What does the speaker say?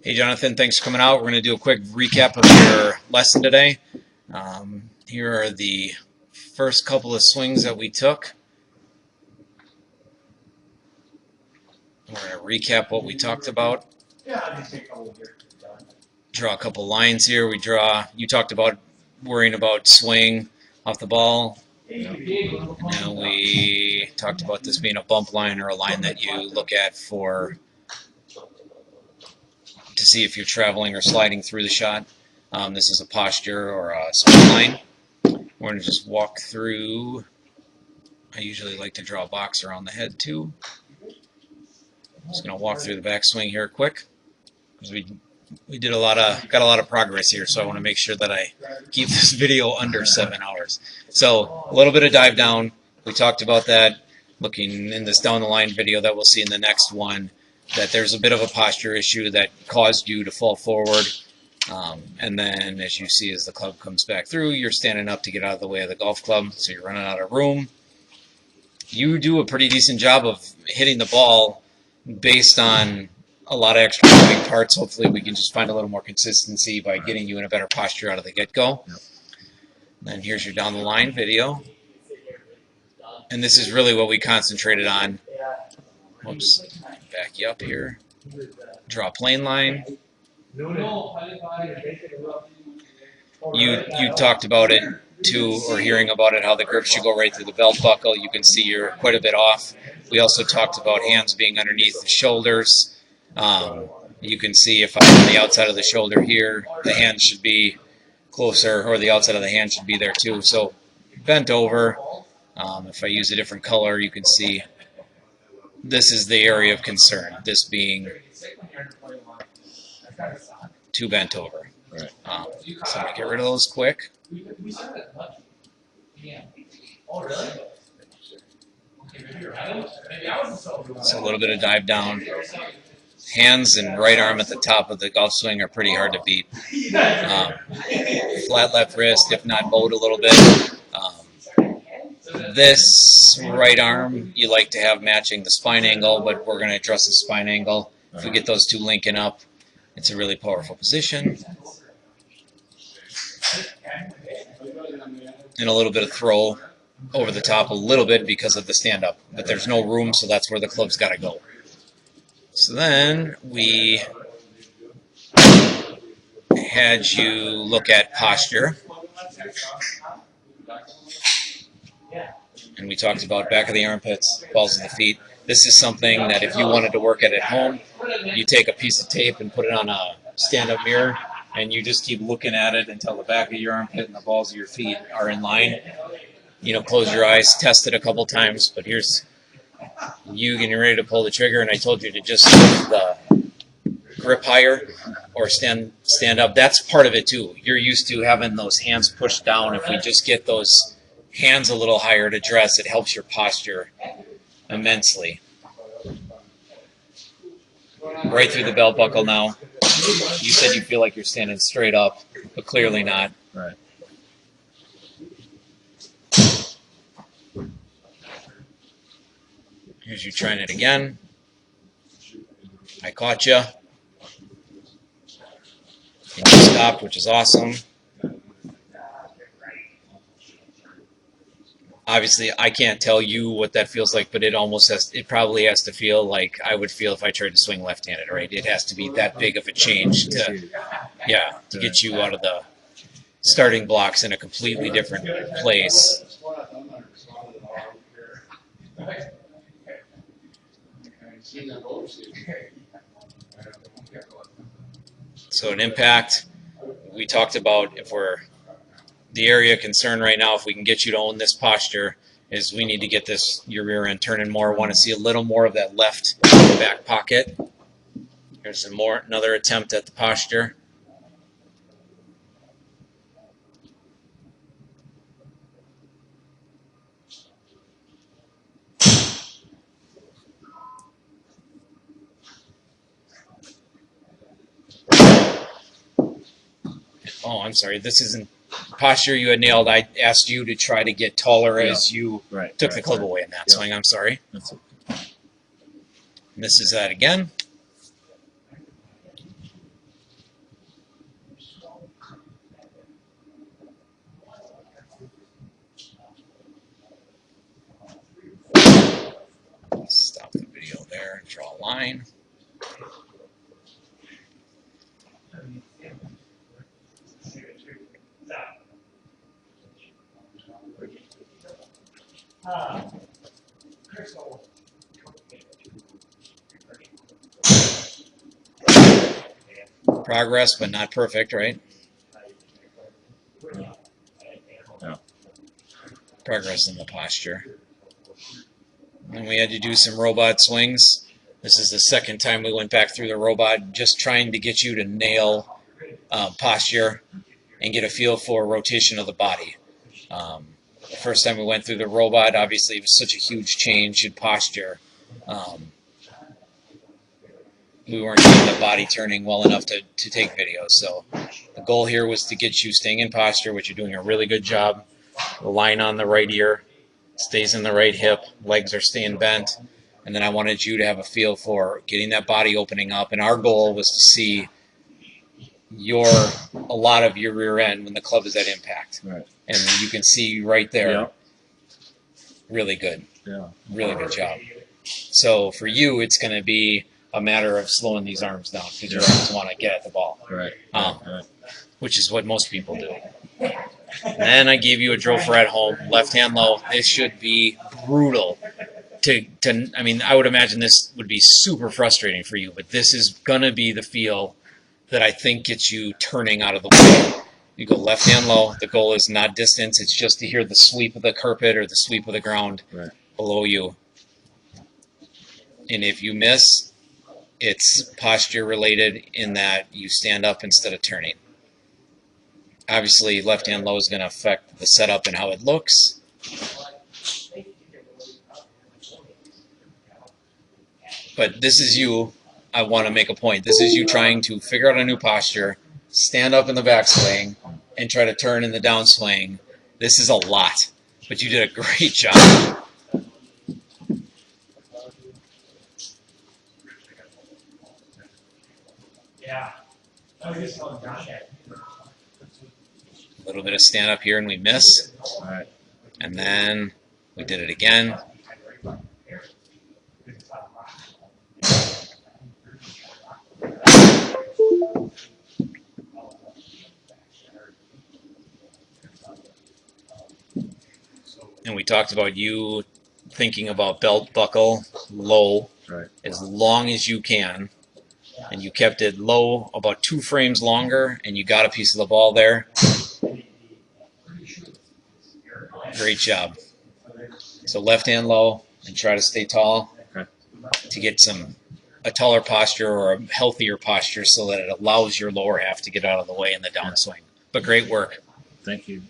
Hey Jonathan, thanks for coming out. We're going to do a quick recap of your lesson today. Here are the first couple of swings that we took. We're going to recap what we talked about. Draw a couple lines here. You talked about worrying about swing off the ball. And we talked about this being a bump line or a line that you look at to see if you're traveling or sliding through the shot. This is a posture or a swing line. We're going to just walk through. I usually like to draw a box around the head too. I'm just going to walk through the backswing here quick because we got a lot of progress here, so I want to make sure that I keep this video under 7 hours. So a little bit of dive down. We talked about that looking in this down the line video that we'll see in the next one, that there's a bit of a posture issue that caused you to fall forward. And then as you see, as the club comes back through, you're standing up to get out of the way of the golf club, so you're running out of room. You do a pretty decent job of hitting the ball based on a lot of extra moving parts. Hopefully we can just find a little more consistency by getting you in a better posture out of the get-go. Yep. Then here's your down the line video. And this is really what we concentrated on. Whoops, back you up here. Draw a plane line. You talked about it too, or hearing about it, how the grip should go right through the belt buckle. You can see you're quite a bit off. We also talked about hands being underneath the shoulders. You can see if I'm on the outside of the shoulder here, the hand should be closer, or the outside of the hand should be there too. So bent over. If I use a different color, you can see this is the area of concern, this being too bent over. Right. So I'm going to get rid of those quick. So a little bit of dive down. Hands and right arm at the top of the golf swing are pretty hard to beat. Flat left wrist, if not bowed a little bit. This right arm you like to have matching the spine angle, but we're going to address the spine angle. If we get those two linking up, it's a really powerful position. And a little bit of throw over the top a little bit because of the stand-up. But there's no room, so that's where the club's got to go. So then we had you look at posture. And we talked about back of the armpits, balls of the feet. This is something that if you wanted to work at home, you take a piece of tape and put it on a stand-up mirror, and you just keep looking at it until the back of your armpit and the balls of your feet are in line. You know, close your eyes, test it a couple times, but here's you getting ready to pull the trigger, and I told you to just lift the grip higher or stand up. That's part of it too. You're used to having those hands pushed down. If we just get those hands a little higher to dress, it helps your posture immensely. Right through the belt buckle now. You said you feel like you're standing straight up, but clearly not. Right. Here's you trying it again. I caught you. And you stopped, which is awesome. Obviously, I can't tell you what that feels like, but it probably has to feel like I would feel if I tried to swing left-handed, right? It has to be that big of a change to get you out of the starting blocks in a completely different place. So an impact, we talked about the area of concern right now, if we can get you to own this posture, is we need to get your rear end turning more. Want to see a little more of that left back pocket. Here's another attempt at the posture. Oh, I'm sorry. This isn't posture you had nailed. I asked you to try to get taller as you took the club away in that swing. I'm sorry. That's okay. Misses that again. line. Progress, but not perfect, right? Yeah. Progress in the posture. And we had to do some robot swings. This is the second time we went back through the robot, just trying to get you to nail posture and get a feel for rotation of the body. The first time we went through the robot, obviously it was such a huge change in posture. We weren't getting the body turning well enough to take videos. So the goal here was to get you staying in posture, which you're doing a really good job. The line on the right ear stays in the right hip, legs are staying bent, and then I wanted you to have a feel for getting that body opening up. And our goal was to see a lot of your rear end when the club is at impact. Right. And you can see right there, Yeah. really good. Yeah. Really good job. So for you, it's going to be a matter of slowing these arms down because your arms want to get at the ball, Right. Right. which is what most people do. And then I gave you a drill for at home, left hand low. This should be brutal. I mean, I would imagine this would be super frustrating for you, but this is going to be the feel that I think gets you turning out of the way. You go left hand low. The goal is not distance. It's just to hear the sweep of the carpet or the sweep of the ground below you. And if you miss, it's posture related in that you stand up instead of turning. Obviously, left hand low is going to affect the setup and how it looks. But this is you. I want to make a point. This is you trying to figure out a new posture, stand up in the backswing, and try to turn in the downswing. This is a lot, but you did a great job. Yeah. A little bit of stand up here and we miss. Right. And then we did it again. And we talked about you thinking about belt buckle low as long as you can. And you kept it low about 2 frames longer, and you got a piece of the ball there. Great job. So left hand low and try to stay tall to get a taller posture or a healthier posture so that it allows your lower half to get out of the way in the downswing. But great work. Thank you.